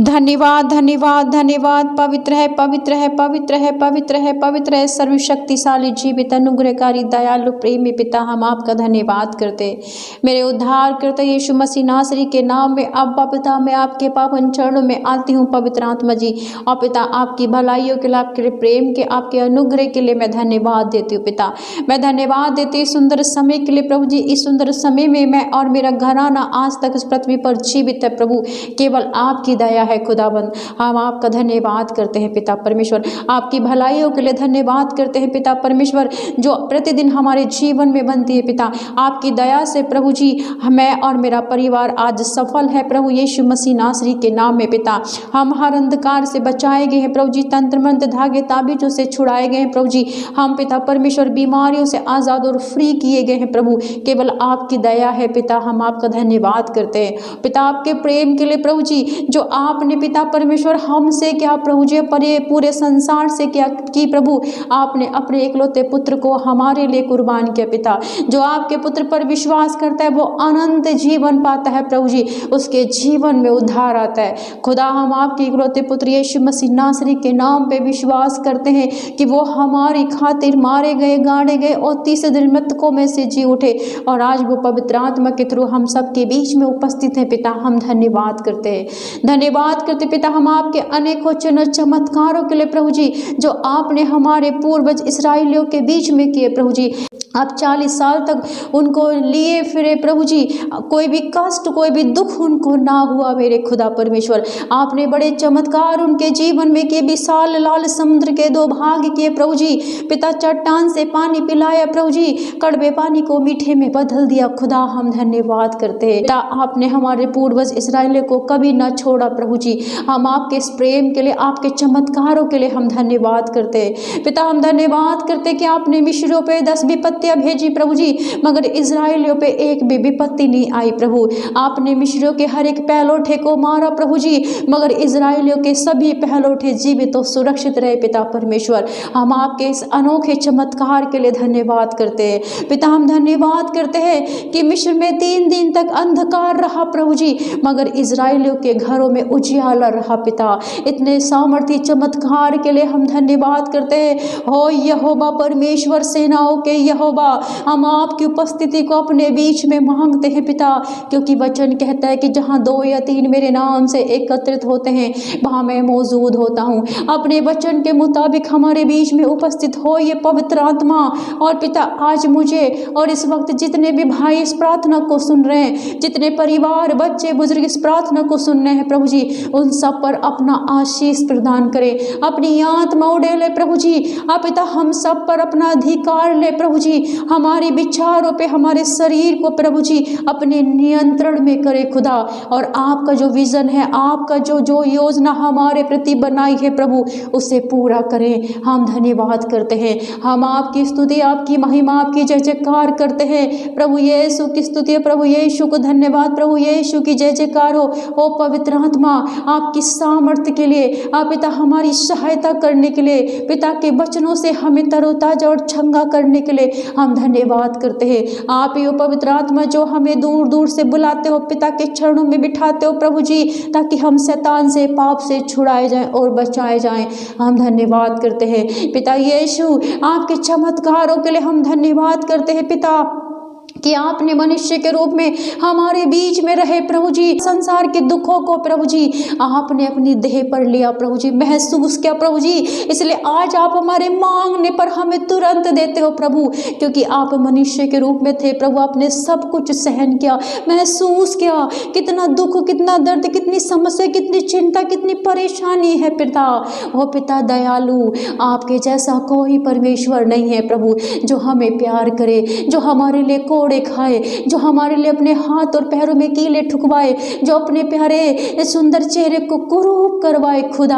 धन्यवाद धन्यवाद धन्यवाद। पवित्र है पवित्र है पवित्र है पवित्र है पवित्र है सर्वशक्तिशाली जीवित अनुग्रहकारी दयालु प्रेमी पिता, हम आपका धन्यवाद करते मेरे उद्धार करते यीशु मसीह नासरी के नाम में। अब्बा पिता, मैं आपके पावन चरणों में आती हूँ पवित्र आत्मा जी। और पिता, आपकी भलाइयों के लिए, आपके प्रेम के, आपके अनुग्रह के लिए मैं धन्यवाद देती हूँ पिता। मैं धन्यवाद देती इस सुंदर समय के लिए प्रभु जी। इस सुंदर समय में मैं और मेरा घराना आज तक इस पृथ्वी पर जीवित है प्रभु, केवल आपकी दया है खुदाबंद। हम आपका धन्यवाद करते हैं पिता परमेश्वर, आपकी भलाइयों के लिए धन्यवाद करते हैं पिता परमेश्वर, जो प्रतिदिन हमारे जीवन में बनती है पिता। आपकी दया से प्रभु जी मैं और मेरा परिवार आज सफल है प्रभु यीशु मसीह नासरी के नाम में पिता। हम हर अंधकार से बचाए गए हैं प्रभु जी, तंत्र मंत्र धागे ताबीजों से छुड़ाए गए हैं प्रभु जी। हम पिता परमेश्वर बीमारियों से आज़ाद और फ्री किए गए हैं प्रभु, केवल आपकी दया है पिता। हम आपका धन्यवाद करते हैं पिता, आपके प्रेम के लिए प्रभु जी, जो आपने पिता परमेश्वर हमसे क्या प्रभु जी, पूरे संसार से क्या की प्रभु, आपने अपने इकलौते पुत्र को हमारे लिए कुर्बान किया पिता। जो आपके पुत्र पर विश्वास करता है वो अनंत जीवन पाता है प्रभु जी, उसके जीवन में उद्धार आता है। खुदा, हम आपके इकलौते पुत्र यीशु मसीह नासरी के नाम पे विश्वास करते हैं कि वो हमारी खातिर मारे गए, गाड़े गए और तीसरे दिन मृतकों में से जी उठे, और आज वो पवित्र आत्मा के थ्रू हम सबके बीच में उपस्थित हैं पिता। हम धन्यवाद करते हैं, धन्यवाद करते पिता हम आपके अनेकों चिन्ह चमत्कारों के लिए प्रभु जी, जो आपने हमारे पूर्वज इस्राएलियों के बीच में किए प्रभु जी। आप 40 साल तक उनको लिए फिरे प्रभु जी, कोई भी कष्ट, कोई भी दुख उनको ना हुआ मेरे खुदा परमेश्वर। आपने बड़े चमत्कार उनके जीवन में किए, विशाल लाल समुद्र के 2 भाग किए प्रभु जी। पिता, चट्टान से पानी पिलाया प्रभु जी, कड़वे पानी को मीठे में बदल दिया। खुदा, हम धन्यवाद करते हैं पिता, आपने हमारे पूर्वज इस्राएलियों को कभी ना छोड़ा प्रभु जी। हम आपके इस प्रेम के लिए, आपके चमत्कारों के लिए हम धन्यवाद करते हैं पिता। हम धन्यवाद करते कि आपने मिस्रियों पे 10 विपत्तियां भेजी प्रभु जी, मगर इजराइलियों पे एक भी विपत्ति नहीं आई प्रभु। आपने मिस्रियों के हर एक पहलौठे को मारा प्रभु जी, मगर इजराइलियों के सभी पहलौठे जीवित और सुरक्षित रहे पिता परमेश्वर। हम आपके इस अनोखे चमत्कार के लिए धन्यवाद करते हैं पिता। हम धन्यवाद करते हैं कि मिस्र में 3 दिन तक अंधकार रहा प्रभु जी, मगर इजराइलियों के घरों में उजियाला रहा पिता। इतने सामर्थ्य चमत्कार के लिए हम धन्यवाद करते हैं। हो यहोवा परमेश्वर सेनाओं के यहोवा, हम आपकी उपस्थिति को अपने बीच में मांगते हैं पिता, क्योंकि वचन कहता है कि जहाँ 2 या 3 मेरे नाम से एकत्रित होते हैं वहाँ मैं मौजूद होता हूँ। अपने वचन के मुताबिक हमारे बीच में उपस्थित हो ये पवित्र आत्मा। और पिता, आज मुझे और इस वक्त जितने भी भाई इस प्रार्थना को सुन रहे हैं, जितने परिवार, बच्चे, बुजुर्ग इस प्रार्थना को सुन रहे हैं प्रभु जी, उन सब पर अपना आशीष प्रदान करें, अपनी आत्मा उड़ेले प्रभु जी। आप पिता, हम सब पर अपना अधिकार ले प्रभु जी, हमारे विचारों पे, हमारे शरीर को प्रभु जी अपने नियंत्रण में करे खुदा। और आपका जो विजन है, आपका जो योजना हमारे प्रति बनाई है प्रभु, उसे पूरा करें। हम धन्यवाद करते हैं, हम आपकी स्तुति, आपकी महिमा, आपकी जय जयकार करते हैं। प्रभु यीशु की स्तुति, प्रभु यीशु को धन्यवाद, प्रभु यीशु की जय जयकार हो। ओ पवित्र आत्मा, आपकी सामर्थ्य के लिए, आप पिता हमारी सहायता करने के लिए, पिता के वचनों से हमें तरोताजा और चंगा करने के लिए हम धन्यवाद करते हैं। आप ही हो पवित्र आत्मा, जो हमें दूर दूर से बुलाते हो, पिता के चरणों में बिठाते हो प्रभु जी, ताकि हम शैतान से, पाप से छुड़ाए जाएं और बचाए जाएं। हम धन्यवाद करते हैं पिता यीशु, आपके चमत्कारों के लिए हम धन्यवाद करते हैं पिता, कि आपने मनुष्य के रूप में हमारे बीच में रहे प्रभु जी। संसार के दुखों को प्रभु जी आपने अपनी देह पर लिया प्रभु जी, महसूस किया प्रभु जी। इसलिए आज आप हमारे मांगने पर हमें तुरंत देते हो प्रभु, क्योंकि आप मनुष्य के रूप में थे प्रभु। आपने सब कुछ सहन किया, महसूस किया, कितना दुख, कितना दर्द, कितनी समस्या, कितनी चिंता, कितनी परेशानी है पिता। ओ पिता दयालु, आपके जैसा कोई परमेश्वर नहीं है प्रभु, जो हमें प्यार करे, जो हमारे लिए कोड़े खाए, जो हमारे लिए अपने हाथ और पैरों में कीले ठुकवाए, जो अपने प्यारे सुंदर चेहरे को कुरूप करवाए खुदा।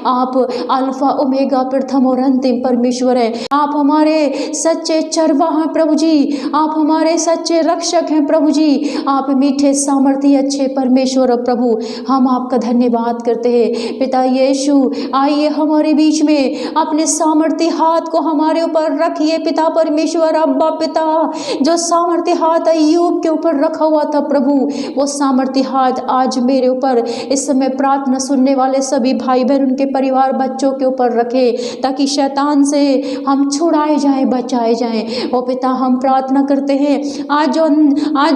आप अल्फा ओमेगा, प्रथम और अंतिम परमेश्वर है। आप हमारे सच्चे चरवाहा हैं प्रभु जी, आप हमारे सच्चे रक्षक हैं प्रभु जी। आप मीठे सामर्थी अच्छे परमेश्वर और प्रभु, हम आपका धन्यवाद करते हैं पिता यीशु। आइए हमारे बीच में अपने सामर्थी हाथ को हमारे ऊपर रखिए पिता परमेश्वर। अब्बा पिता, जो सामर्थ्य सामर्थ्य हाथ अय्यूब के ऊपर रखा हुआ था प्रभु, वो सामर्थ्य हाथ आज मेरे ऊपर इस समय प्रार्थना सुनने वाले सभी भाई बहन, उनके परिवार, बच्चों के ऊपर रखे, ताकि शैतान से हम छुड़ाए जाएं, बचाए जाएं। ओ पिता, हम प्रार्थना करते हैं आज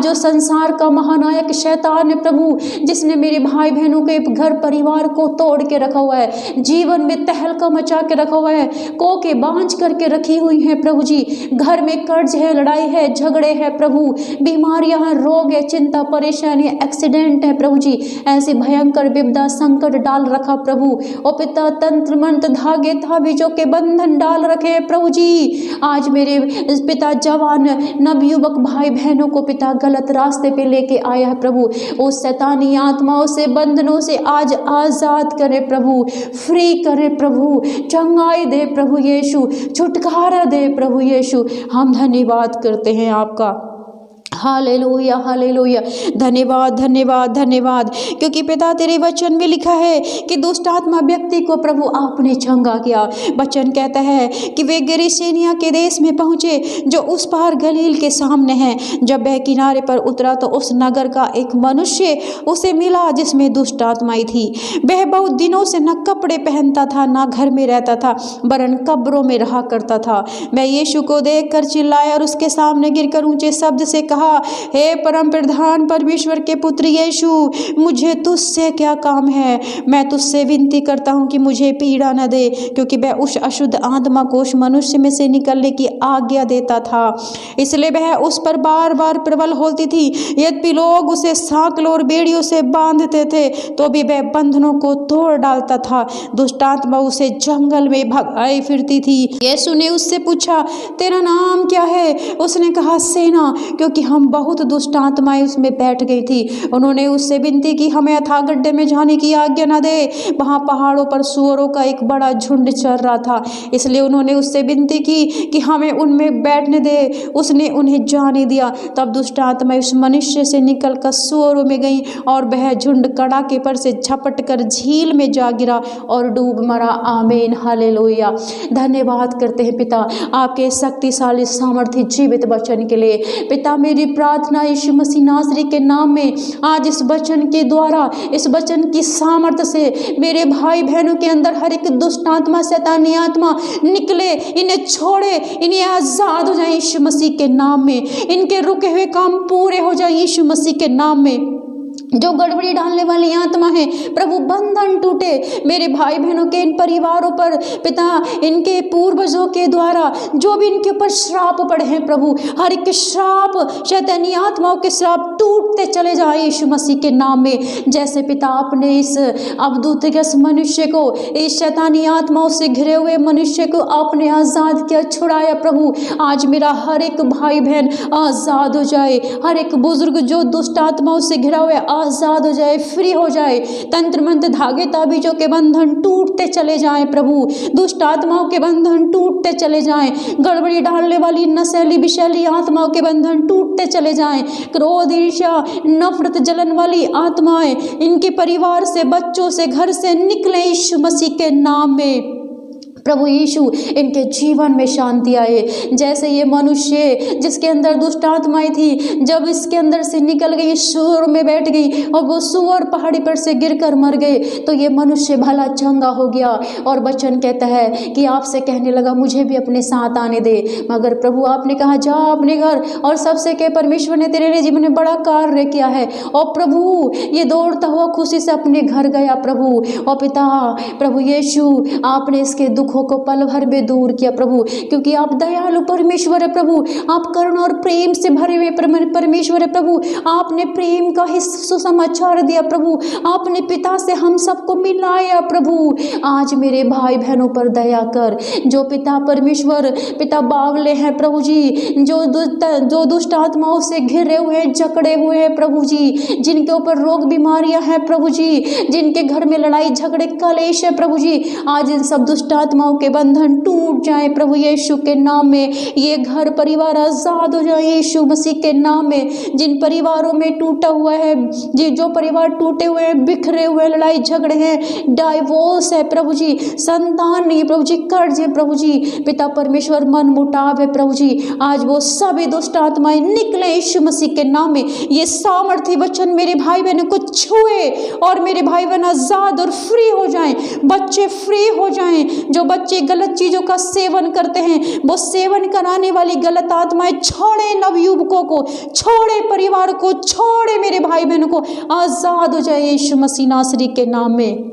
जो संसार का महानायक शैतान है प्रभु, जिसने मेरे भाई बहनों के घर परिवार को तोड़ के रखा हुआ है, जीवन में तहलका मचा के रखा हुआ है, कोके बांझ करके रखी हुई है प्रभु जी। घर में कर्ज है, लड़ाई है, झगड़े है प्रभु, बीमारियां हैं, रोग है, चिंता परेशानी, एक्सीडेंट है प्रभु जी, ऐसी भयंकर विपदा संकट डाल रखा प्रभु। ओ पिता, तंत्र मंत्र धागे ताबीजों के बंधन डाल रखे प्रभु जी। आज मेरे पिता जवान नवयुवक भाई बहनों को पिता गलत रास्ते पे लेके आया है प्रभु, उस शैतानी आत्माओं से, बंधनों से आज आजाद करे प्रभु, फ्री करे प्रभु, चंगाई दे प्रभु यीशु, छुटकारा दे प्रभु यीशु। हम धन्यवाद करते हैं आपका। हालेलुया, हालेलुया, धन्यवाद, धन्यवाद, धन्यवाद, क्योंकि पिता तेरे वचन में लिखा है कि दुष्ट आत्मा व्यक्ति को प्रभु आपने चंगा किया। वचन कहता है कि वे गेरिसेनिया के देश में पहुँचे, जो उस पार गलील के सामने है। जब वह किनारे पर उतरा तो उस नगर का एक मनुष्य उसे मिला जिसमें दुष्ट आत्माएं थी। वह बहुत दिनों से न कपड़े पहनता था, न घर में रहता था, वरन कब्रों में रहा करता था। वह यीशु को देखकर चिल्लाया और उसके सामने गिरकर ऊंचे शब्द से कहा, हे परम प्रधान परमेश्वर के पुत्र यीशु, मुझे तुझसे क्या काम है? मैं तुझसे विनती करता हूँ कि मुझे पीड़ा न दे, क्योंकि वह उस अशुद्ध आत्मा को उस मनुष्य में से निकलने की आज्ञा देता था, इसलिए वह उस पर बार बार प्रबल होती थी। यद्यपि लोग उसे सांकलों और बेड़ियों से बांधते थे तो भी वह बंधनों को तोड़ डालता था। दुष्ट आत्मा उसे जंगल में भगाई फिरती थी। यीशु ने उससे पूछा, तेरा नाम क्या है? उसने कहा, सेना, क्योंकि हम बहुत दुष्ट आत्माएं उसमें बैठ गई थी। उन्होंने उससे विनती की, हमें अथाह गड्ढे में जाने की आज्ञा न दे, वहां पहाड़ों पर सूअरों का एक बड़ा झुंड चल रहा था, इसलिए उन्होंने उससे विनती की कि हमें उनमें बैठने दे। उसने उन्हें जाने दिया। तब दुष्ट आत्माएं उस मनुष्य से निकलकर सूअरों में गई और वह झुंड कड़ाके पर से झपट कर झील में जा गिरा और डूब मरा। आमीन, हालेलुया। धन्यवाद करते हैं पिता आपके शक्तिशाली सामर्थ्य जीवित वचन के लिए। पिता, मेरी प्रार्थना यीशु मसीह नासरी के नाम में आज इस वचन के द्वारा, इस वचन की सामर्थ्य से मेरे भाई बहनों के अंदर हर एक दुष्ट आत्मा, शैतानी आत्मा निकले, इन्हें छोड़े, इन्हें आजाद हो जाए यीशु मसीह के नाम में। इनके रुके हुए काम पूरे हो जाए यीशु मसीह के नाम में। जो गड़बड़ी डालने वाली आत्मा है प्रभु, बंधन टूटे मेरे भाई बहनों के, इन परिवारों पर पिता, इनके पूर्वजों के द्वारा जो भी इनके ऊपर श्राप पड़े हैं प्रभु, हर एक श्राप, शैतानी आत्माओं के श्राप टूटते चले जाए यीशु मसीह के नाम में। जैसे पिता आपने इस अवधूतग्रस्त मनुष्य को, इस शैतानी आत्माओं से घिरे हुए मनुष्य को आपने आजाद किया, छुड़ाया प्रभु, आज मेरा हर एक भाई बहन आजाद हो जाए, हर एक बुजुर्ग जो दुष्ट आत्माओं से घिरा हुआ आजाद हो जाए, फ्री हो जाए। तंत्र मंत्र धागे ताबीजों के बंधन टूटते चले जाएं प्रभु, दुष्ट आत्माओं के बंधन टूटते चले जाएं, गड़बड़ी डालने वाली नशेली विषैली आत्माओं के बंधन टूटते चले जाएं, क्रोध, ईर्ष्या, नफरत, जलन वाली आत्माएं इनके परिवार से, बच्चों से, घर से निकले यीशु मसीह के नाम में। प्रभु यीशु, इनके जीवन में शांति आए। जैसे ये मनुष्य जिसके अंदर दुष्ट आत्माएं थी, जब इसके अंदर से निकल गई, सूअर में बैठ गई और वो सूअर पहाड़ी पर से गिरकर मर गए, तो ये मनुष्य भला चंगा हो गया और वचन कहता है कि आपसे कहने लगा, मुझे भी अपने साथ आने दे। मगर प्रभु आपने कहा, जा अपने घर और सबसे कह, परमेश्वर ने तेरे जीवन में बड़ा कार्य किया है। और प्रभु ये दौड़ता हुआ खुशी से अपने घर गया प्रभु। और पिता प्रभु यीशु, आपने इसके दुखों को पल भर में दूर किया प्रभु, क्योंकि आप दयालु परमेश्वर है प्रभु, आप करुणा और प्रेम से भरे हुए परमेश्वर है प्रभु। आपने प्रेम का ही सुसमाचार दिया प्रभु, आपने पिता से हम सबको मिलाया प्रभु। आज मेरे भाई बहनों पर दया कर, जो पिता परमेश्वर, पिता बावले हैं प्रभु जी, जो दुष्ट आत्माओं से घिरे हुए, जकड़े हुए हैं प्रभु जी, जिनके ऊपर रोग बीमारियां हैं प्रभु जी, जिनके घर में लड़ाई झगड़े कलेश है प्रभु जी, आज इन सब दुष्ट आत्मा आत्माओं के बंधन टूट जाए प्रभु यीशु के नाम में। ये घर परिवार आज़ाद हो जाए यीशु मसीह के नाम में। जिन परिवारों में टूटा हुआ है, जो परिवार टूटे हुए हैं, बिखरे हुए, लड़ाई झगड़े हैं, डाइवोर्स है प्रभु जी, संतान नहीं प्रभु जी, कर्ज है प्रभु जी, पिता परमेश्वर मन मुटाव है प्रभु जी, आज वो सभी दुष्ट आत्माएं निकले यीशु मसीह के नाम में। ये सामर्थ्य वचन मेरे भाई बहनों को छुए और मेरे भाई बहन आजाद और फ्री हो जाएं, बच्चे फ्री हो जाएं। जो बच्चे गलत चीजों का सेवन करते हैं, वो सेवन कराने वाली गलत आत्माएं छोड़े, नवयुवकों को छोड़े, परिवार को छोड़े, मेरे भाई बहनों को आजाद हो जाए यीशु मसीह नासरी के नाम में।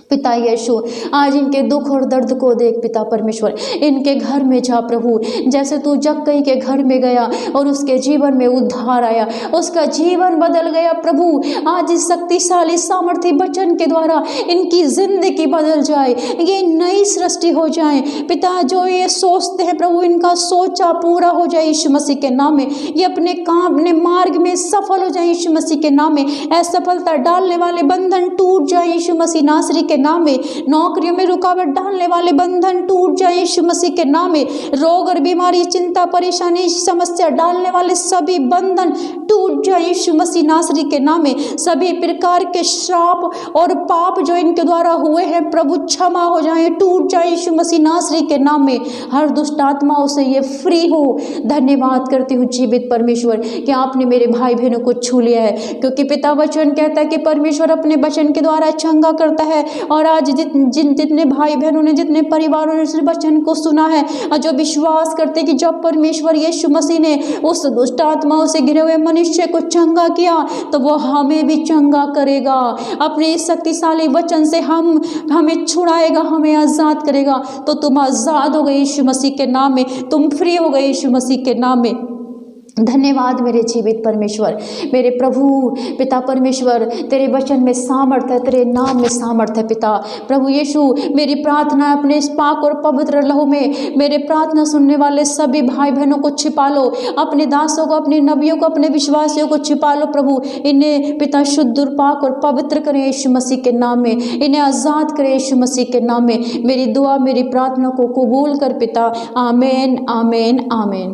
पिता यीशु, आज इनके दुख और दर्द को देख पिता परमेश्वर, इनके घर में जा प्रभु, जैसे तू जक्कई के घर में गया और उसके जीवन में उद्धार आया, उसका जीवन बदल गया प्रभु। आज इस शक्तिशाली सामर्थ्य वचन के द्वारा इनकी जिंदगी बदल जाए, ये नई सृष्टि हो जाए पिता। जो ये सोचते हैं प्रभु, इनका सोचा पूरा हो जाए यीशु मसीह के नाम में। ये अपने काम, अपने मार्ग में सफल हो जाए यीशु मसीह के नाम में। असफलता डालने वाले बंधन टूट जाए यीशु मसीह नासरी के नाम में। नौकरियों में रुकावट डालने वाले बंधन टूट जाए यीशु मसीह के नाम में। रोग और बीमारी, चिंता, परेशानी, समस्या डालने वाले सभी बंधन टूट जाए यीशु मसीह नासरी के नाम में। सभी प्रकार के श्राप और पाप जो इनके द्वारा हुए हैं प्रभु क्षमा हो जाए, टूट जाए यीशु मसीह नासरी के नाम में। हर दुष्ट आत्माओं से ये फ्री हो। धन्यवाद करती हूँ जीवित परमेश्वर कि आपने मेरे भाई बहनों को छू लिया है, क्योंकि पिता वचन कहता है कि परमेश्वर अपने वचन के द्वारा चंगा करता है। और आज जितने भाई बहनों ने, जितने परिवारों ने इस वचन को सुना है और जो विश्वास करते कि जब परमेश्वर यीशु मसीह ने उस दुष्ट आत्माओं से घिरे हुए मनुष्य को चंगा किया, तो वो हमें भी चंगा करेगा। अपने इस शक्तिशाली वचन से हमें छुड़ाएगा, हमें आजाद करेगा। तो तुम आजाद हो गए यीशु मसीह के नाम में, तुम फ्री हो गए यीशु मसीह के नाम में। धन्यवाद मेरे जीवित परमेश्वर, मेरे प्रभु पिता परमेश्वर, तेरे वचन में सामर्थ है, तेरे नाम में सामर्थ है पिता। प्रभु यीशु, मेरी प्रार्थना अपने इस पाक और पवित्र लहू में मेरे प्रार्थना सुनने वाले सभी भाई बहनों को छिपा लो, अपने दासों को, अपने नबियों को, अपने विश्वासियों को छिपा लो प्रभु। इन्हें पिता शुद्ध और पाक और पवित्र करें यीशु मसीह के नाम में, इन्हें आज़ाद करें यीशु मसीह के नाम में। मेरी दुआ, मेरी प्रार्थना को कबूल कर पिता। आमीन, आमीन, आमीन।